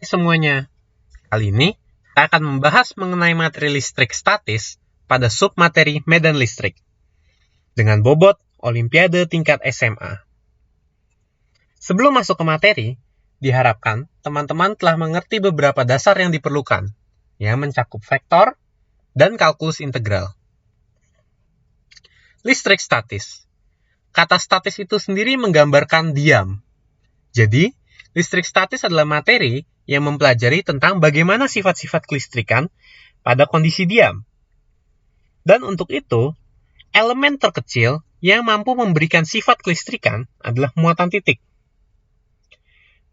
Semuanya. Kali ini, kita akan membahas mengenai materi listrik statis pada submateri medan listrik dengan bobot Olimpiade tingkat SMA. Sebelum masuk ke materi, diharapkan teman-teman telah mengerti beberapa dasar yang diperlukan, yang mencakup vektor dan kalkulus integral. Listrik statis. Kata statis itu sendiri menggambarkan diam. Jadi, listrik statis adalah materi yang mempelajari tentang bagaimana sifat-sifat kelistrikan pada kondisi diam. Dan untuk itu, elemen terkecil yang mampu memberikan sifat kelistrikan adalah muatan titik.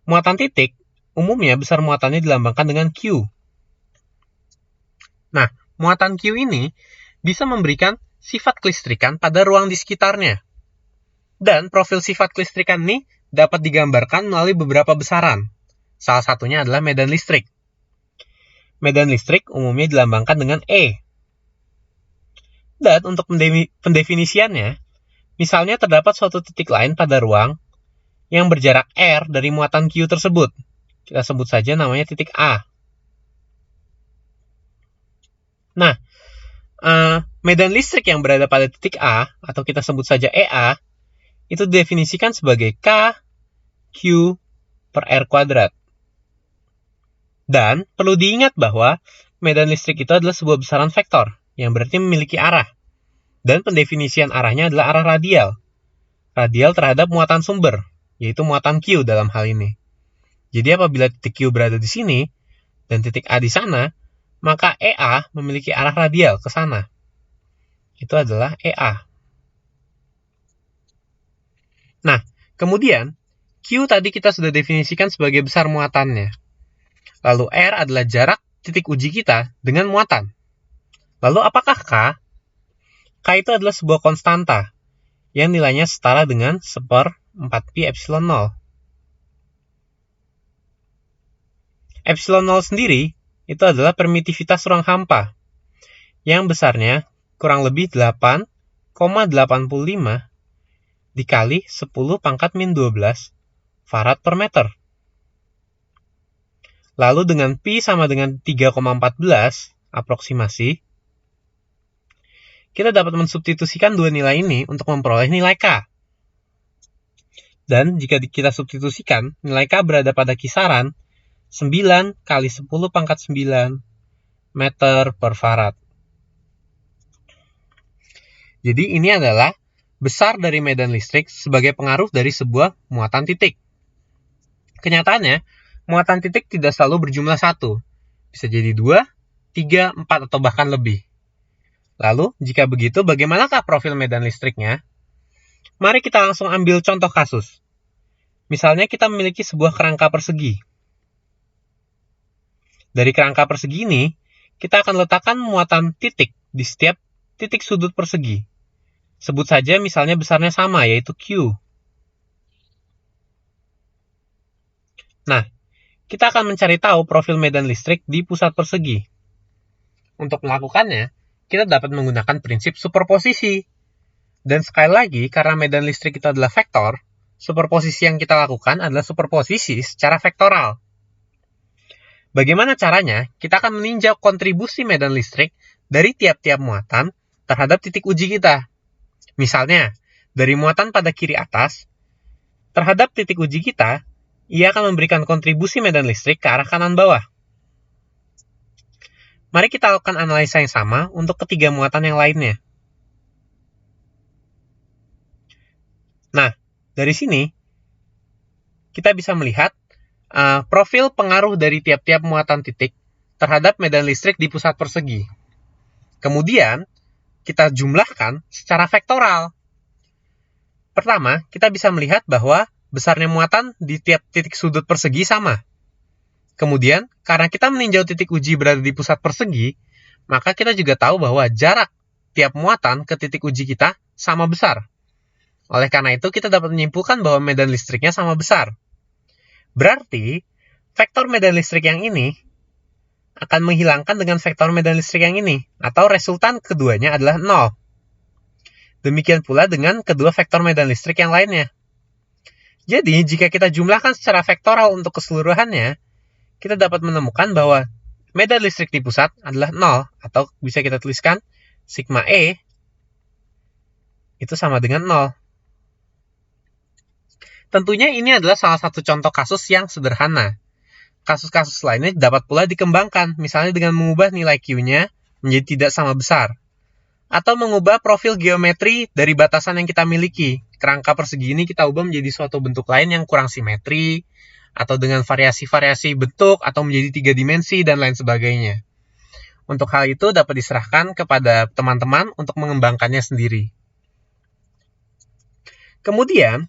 Muatan titik, umumnya besar muatannya dilambangkan dengan Q. Nah, muatan Q ini bisa memberikan sifat kelistrikan pada ruang di sekitarnya. Dan profil sifat kelistrikan ini dapat digambarkan melalui beberapa besaran. Salah satunya adalah medan listrik. Medan listrik umumnya dilambangkan dengan E. Dan untuk pendefinisiannya, misalnya terdapat suatu titik lain pada ruang yang berjarak R dari muatan Q tersebut. Kita sebut saja namanya titik A. Nah, medan listrik yang berada pada titik A, atau kita sebut saja EA, itu didefinisikan sebagai K Q per R kuadrat. Dan perlu diingat bahwa medan listrik itu adalah sebuah besaran vektor, yang berarti memiliki arah. Dan pendefinisian arahnya adalah arah radial. Radial terhadap muatan sumber, yaitu muatan Q dalam hal ini. Jadi apabila titik Q berada di sini, dan titik A di sana, maka EA memiliki arah radial ke sana. Itu adalah EA. Nah, kemudian, Q tadi kita sudah definisikan sebagai besar muatannya. Lalu R adalah jarak titik uji kita dengan muatan. Lalu apakah K? K itu adalah sebuah konstanta yang nilainya setara dengan 1/4pi epsilon 0. Epsilon 0 sendiri itu adalah permitivitas ruang hampa yang besarnya kurang lebih 8,85 dikali 10⁻⁻12 farad per meter. Lalu dengan pi sama dengan 3,14 aproksimasi, kita dapat mensubstitusikan dua nilai ini untuk memperoleh nilai K. Dan jika kita substitusikan, nilai K berada pada kisaran 9 kali 10⁻⁹ meter per farad. Jadi ini adalah besar dari medan listrik sebagai pengaruh dari sebuah muatan titik. Kenyataannya, muatan titik tidak selalu berjumlah 1. Bisa jadi 2, 3, 4, atau bahkan lebih. Lalu, jika begitu, bagaimanakah profil medan listriknya? Mari kita langsung ambil contoh kasus. Misalnya kita memiliki sebuah kerangka persegi. Dari kerangka persegi ini, kita akan letakkan muatan titik di setiap titik sudut persegi. Sebut saja misalnya besarnya sama, yaitu Q. Nah, kita akan mencari tahu profil medan listrik di pusat persegi. Untuk melakukannya, kita dapat menggunakan prinsip superposisi. Dan sekali lagi, karena medan listrik itu adalah vektor, superposisi yang kita lakukan adalah superposisi secara vektoral. Bagaimana caranya? Kita akan meninjau kontribusi medan listrik dari tiap-tiap muatan terhadap titik uji kita. Misalnya, dari muatan pada kiri atas, terhadap titik uji kita, ia akan memberikan kontribusi medan listrik ke arah kanan bawah. Mari kita lakukan analisa yang sama untuk ketiga muatan yang lainnya. Nah, dari sini, kita bisa melihat profil pengaruh dari tiap-tiap muatan titik terhadap medan listrik di pusat persegi. Kemudian, kita jumlahkan secara vektoral. Pertama, kita bisa melihat bahwa besarnya muatan di tiap titik sudut persegi sama. Kemudian, karena kita meninjau titik uji berada di pusat persegi, maka kita juga tahu bahwa jarak tiap muatan ke titik uji kita sama besar. Oleh karena itu, kita dapat menyimpulkan bahwa medan listriknya sama besar. Berarti, vektor medan listrik yang ini akan menghilangkan dengan vektor medan listrik yang ini, atau resultan keduanya adalah 0. Demikian pula dengan kedua vektor medan listrik yang lainnya. Jadi, jika kita jumlahkan secara vektoral untuk keseluruhannya, kita dapat menemukan bahwa medan listrik di pusat adalah 0, atau bisa kita tuliskan sigma E itu sama dengan 0. Tentunya ini adalah salah satu contoh kasus yang sederhana. Kasus-kasus lainnya dapat pula dikembangkan, misalnya dengan mengubah nilai Q-nya menjadi tidak sama besar, atau mengubah profil geometri dari batasan yang kita miliki. Kerangka persegi ini kita ubah menjadi suatu bentuk lain yang kurang simetri, atau dengan variasi-variasi bentuk, atau menjadi 3 dimensi, dan lain sebagainya. Untuk hal itu dapat diserahkan kepada teman-teman untuk mengembangkannya sendiri. Kemudian,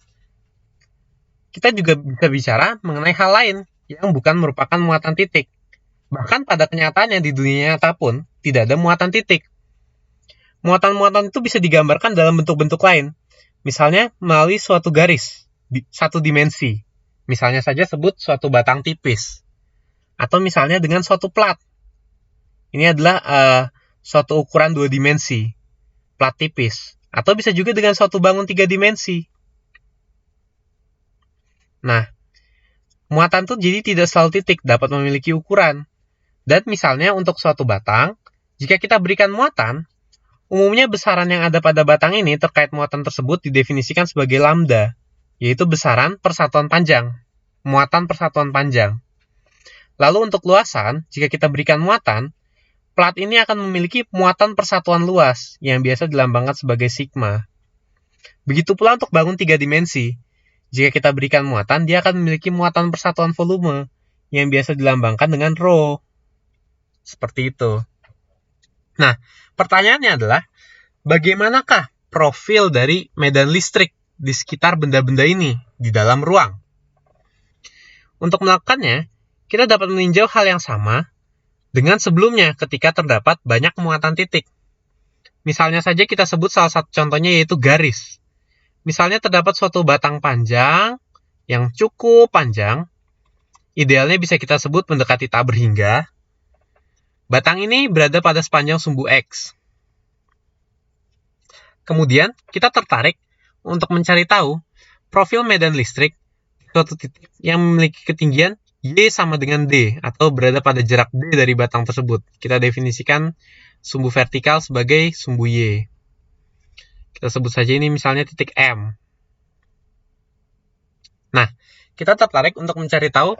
kita juga bisa bicara mengenai hal lain yang bukan merupakan muatan titik. Bahkan pada kenyataannya di dunia nyata pun tidak ada muatan titik. Muatan-muatan itu bisa digambarkan dalam bentuk-bentuk lain. Misalnya melalui suatu garis, satu dimensi. Misalnya saja sebut suatu batang tipis. Atau misalnya dengan suatu plat. Ini adalah suatu ukuran 2 dimensi, plat tipis. Atau bisa juga dengan suatu bangun 3 dimensi. Nah, muatan itu jadi tidak selalu titik, dapat memiliki ukuran. Dan misalnya untuk suatu batang, jika kita berikan muatan, umumnya besaran yang ada pada batang ini terkait muatan tersebut didefinisikan sebagai lambda, yaitu besaran persatuan panjang, muatan persatuan panjang. Lalu untuk luasan, jika kita berikan muatan, plat ini akan memiliki muatan persatuan luas, yang biasa dilambangkan sebagai sigma. Begitu pula untuk bangun 3 dimensi. Jika kita berikan muatan, dia akan memiliki muatan persatuan volume, yang biasa dilambangkan dengan rho. Seperti itu. Nah, pertanyaannya adalah, bagaimanakah profil dari medan listrik di sekitar benda-benda ini di dalam ruang? Untuk melakukannya, kita dapat meninjau hal yang sama dengan sebelumnya ketika terdapat banyak muatan titik. Misalnya saja kita sebut salah satu contohnya yaitu garis. Misalnya terdapat suatu batang panjang yang cukup panjang. Idealnya bisa kita sebut mendekati tak berhingga. Batang ini berada pada sepanjang sumbu X. Kemudian kita tertarik untuk mencari tahu profil medan listrik suatu titik yang memiliki ketinggian Y sama dengan D, atau berada pada jarak D dari batang tersebut. Kita definisikan sumbu vertikal sebagai sumbu Y. Kita sebut saja ini misalnya titik M. Nah, kita tertarik untuk mencari tahu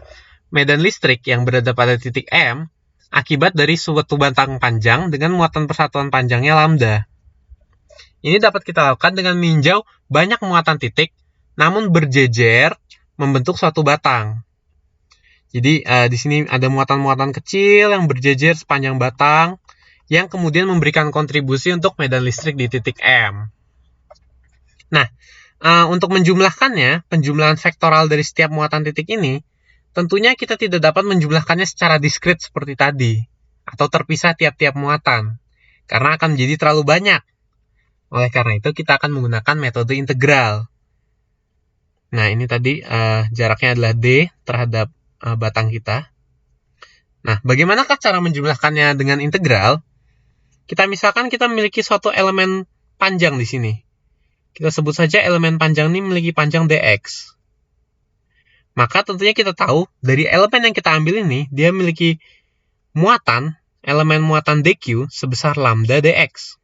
medan listrik yang berada pada titik M akibat dari suatu batang panjang dengan muatan persatuan panjangnya lambda. Ini dapat kita lakukan dengan meninjau banyak muatan titik, namun berjejer membentuk suatu batang. Jadi di sini ada muatan-muatan kecil yang berjejer sepanjang batang, yang kemudian memberikan kontribusi untuk medan listrik di titik M. Nah, untuk menjumlahkannya, penjumlahan vektoral dari setiap muatan titik ini, tentunya kita tidak dapat menjumlahkannya secara diskrit seperti tadi, atau terpisah tiap-tiap muatan, karena akan menjadi terlalu banyak. Oleh karena itu, kita akan menggunakan metode integral. Nah, ini tadi jaraknya adalah D terhadap batang kita. Nah, bagaimanakah cara menjumlahkannya dengan integral? Misalkan kita memiliki suatu elemen panjang di sini. Kita sebut saja elemen panjang ini memiliki panjang dx. Maka tentunya kita tahu dari elemen yang kita ambil ini, dia memiliki muatan, elemen muatan dq sebesar lambda dx.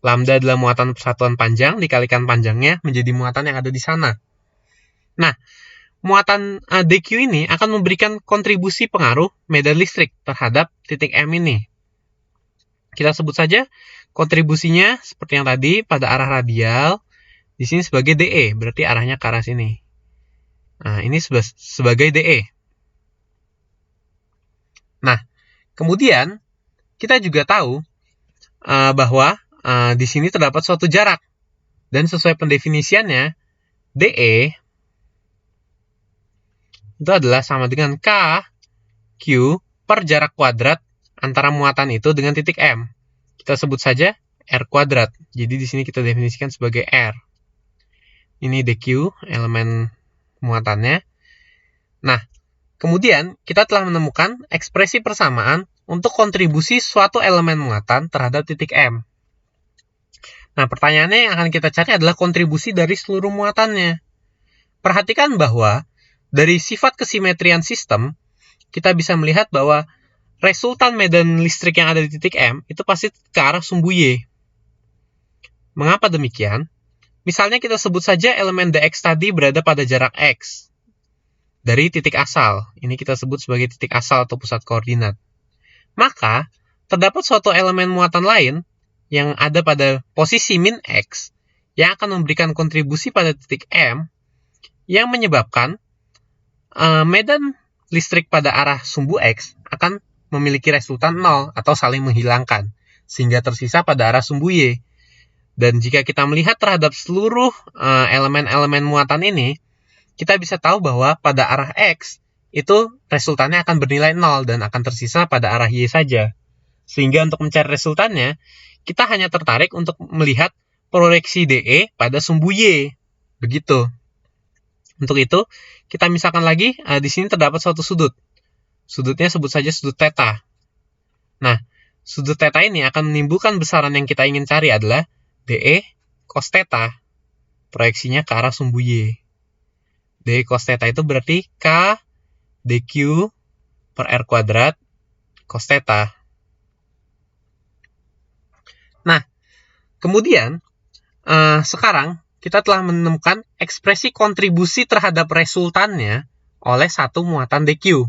Lambda adalah muatan persatuan panjang, dikalikan panjangnya menjadi muatan yang ada di sana. Nah, muatan dq ini akan memberikan kontribusi pengaruh medan listrik terhadap titik M ini. Kita sebut saja kontribusinya seperti yang tadi pada arah radial, di sini sebagai DE, berarti arahnya ke arah sini. Nah, ini sebagai DE. Nah, kemudian kita juga tahu bahwa di sini terdapat suatu jarak. Dan sesuai pendefinisiannya, DE itu adalah sama dengan K, Q, per jarak kuadrat antara muatan itu dengan titik M. Kita sebut saja R kuadrat. Jadi di sini kita definisikan sebagai R. Ini dq, elemen muatannya. Nah, kemudian kita telah menemukan ekspresi persamaan untuk kontribusi suatu elemen muatan terhadap titik M. Nah, pertanyaannya yang akan kita cari adalah kontribusi dari seluruh muatannya. Perhatikan bahwa dari sifat kesimetrian sistem, kita bisa melihat bahwa resultan medan listrik yang ada di titik M itu pasti ke arah sumbu Y. Mengapa demikian? Misalnya kita sebut saja elemen dx tadi berada pada jarak X dari titik asal. Ini kita sebut sebagai titik asal atau pusat koordinat. Maka, terdapat suatu elemen muatan lain yang ada pada posisi min X yang akan memberikan kontribusi pada titik M yang menyebabkan medan listrik pada arah sumbu X akan memiliki resultan 0 atau saling menghilangkan, sehingga tersisa pada arah sumbu Y. Dan jika kita melihat terhadap seluruh elemen-elemen muatan ini, kita bisa tahu bahwa pada arah X, itu resultannya akan bernilai 0 dan akan tersisa pada arah Y saja. Sehingga untuk mencari resultannya, kita hanya tertarik untuk melihat proyeksi DE pada sumbu Y. Begitu. Untuk itu, kita misalkan lagi, di sini terdapat suatu sudut. Sudutnya sebut saja sudut theta. Nah, sudut theta ini akan menimbulkan besaran yang kita ingin cari adalah DE cos theta. Proyeksinya ke arah sumbu Y. DE cos theta itu berarti K dQ per R kuadrat cos theta. Nah, kemudian sekarang kita telah menemukan ekspresi kontribusi terhadap resultannya oleh satu muatan dQ.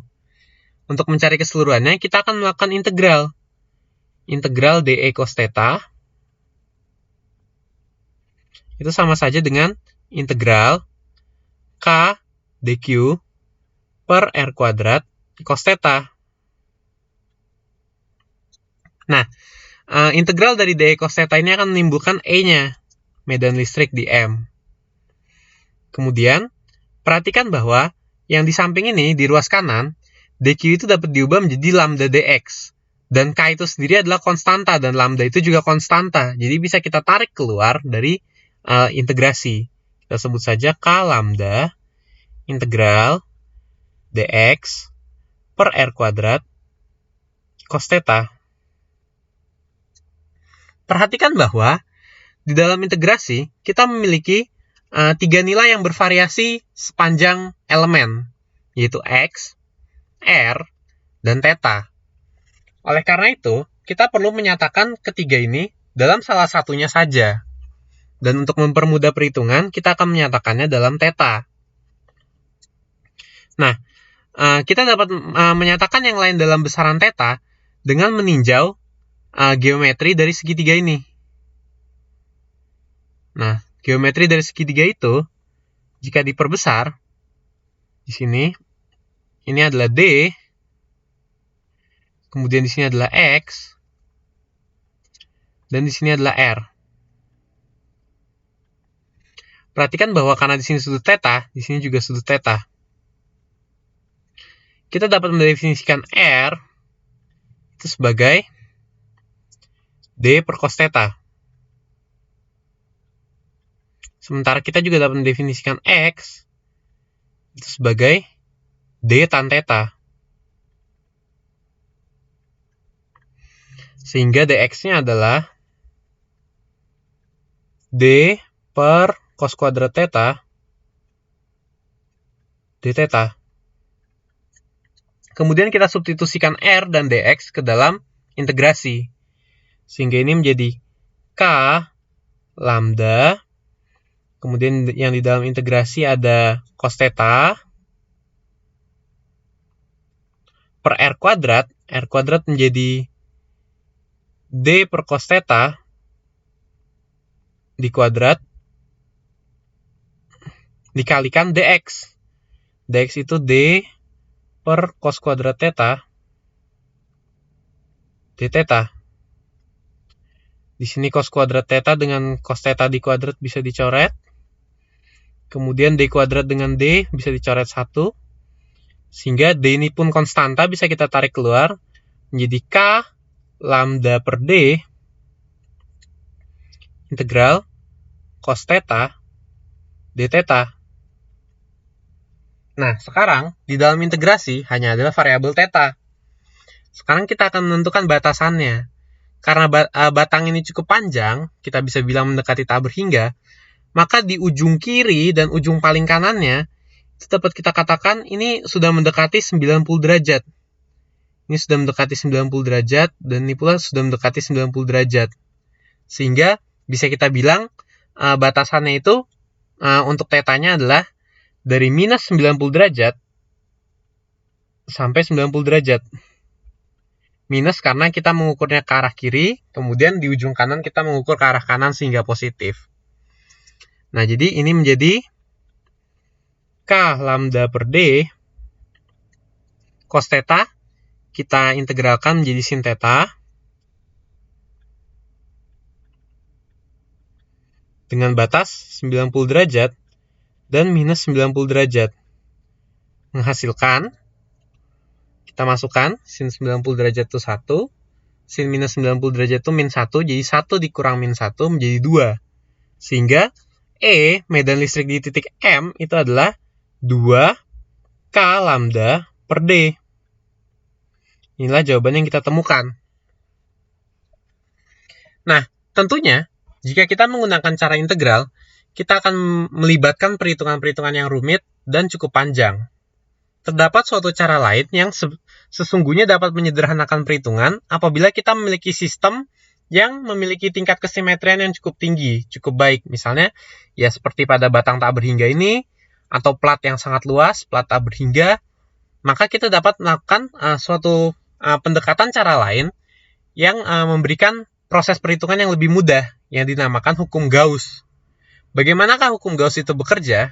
Untuk mencari keseluruhannya, kita akan melakukan integral. Integral DE cos theta itu sama saja dengan integral K dQ per R kuadrat cos theta. Nah, integral dari DE cos theta ini akan menimbulkan E-nya, medan listrik di M. Kemudian, perhatikan bahwa yang di samping ini, di ruas kanan, dQ itu dapat diubah menjadi lambda dx. Dan K itu sendiri adalah konstanta, dan lambda itu juga konstanta. Jadi bisa kita tarik keluar dari integrasi. Kita sebut saja K lambda integral dx per R kuadrat cos theta. Perhatikan bahwa di dalam integrasi kita memiliki 3 nilai yang bervariasi sepanjang elemen, yaitu X, R, dan theta. Oleh karena itu, kita perlu menyatakan ketiga ini dalam salah satunya saja. Dan untuk mempermudah perhitungan, kita akan menyatakannya dalam theta. Nah, kita dapat menyatakan yang lain dalam besaran theta dengan meninjau geometri dari segitiga ini. Nah, geometri dari segitiga itu, jika diperbesar, di sini, ini adalah D, kemudian di sini adalah X, dan di sini adalah R. Perhatikan bahwa karena di sini sudut theta, di sini juga sudut theta. Kita dapat mendefinisikan R itu sebagai D per cos theta. Sementara kita juga dapat mendefinisikan X itu sebagai D tan theta. Sehingga dx-nya adalah D per cos kuadrat theta d theta. Kemudian kita substitusikan R dan dx ke dalam integrasi. Sehingga ini menjadi K lambda. Kemudian yang di dalam integrasi ada cos theta per R kuadrat. R kuadrat menjadi D per cos theta di kuadrat dikalikan dx. Dx itu D per cos kuadrat theta d theta. Di sini cos kuadrat theta dengan cos theta di kuadrat bisa dicoret. Kemudian D kuadrat dengan D bisa dicoret 1. Sehingga D ini pun konstanta bisa kita tarik keluar menjadi K lambda per D integral cos theta d theta. Nah, sekarang di dalam integrasi hanya adalah variabel theta. Sekarang kita akan menentukan batasannya. Karena batang ini cukup panjang, kita bisa bilang mendekati tak berhingga, maka di ujung kiri dan ujung paling kanannya, Itu dapat kita katakan ini sudah mendekati 90 derajat. Ini sudah mendekati 90 derajat, dan ini pula sudah mendekati 90 derajat. Sehingga bisa kita bilang batasannya itu untuk θ-nya adalah dari minus 90 derajat sampai 90 derajat. Minus karena kita mengukurnya ke arah kiri, kemudian di ujung kanan kita mengukur ke arah kanan sehingga positif. Nah, jadi ini menjadi K lambda per D cos θ, kita integralkan menjadi sin θ, dengan batas 90 derajat dan minus 90 derajat. Menghasilkan, kita masukkan sin 90 derajat itu 1, sin minus 90 derajat itu min 1, jadi 1 dikurang min 1 menjadi 2. Sehingga E, medan listrik di titik M, itu adalah 2 K lambda per D. Inilah jawaban yang kita temukan. Nah, tentunya, jika kita menggunakan cara integral, kita akan melibatkan perhitungan-perhitungan yang rumit dan cukup panjang. Terdapat suatu cara lain yang sesungguhnya dapat menyederhanakan perhitungan apabila kita memiliki sistem yang memiliki tingkat kesimetrian yang cukup tinggi, cukup baik. Misalnya, ya seperti pada batang tak berhingga ini, atau plat yang sangat luas, plat tak berhingga, maka kita dapat melakukan suatu pendekatan cara lain yang memberikan proses perhitungan yang lebih mudah, yang dinamakan hukum Gauss. Bagaimanakah hukum Gauss itu bekerja?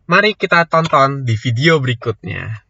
Mari kita tonton di video berikutnya.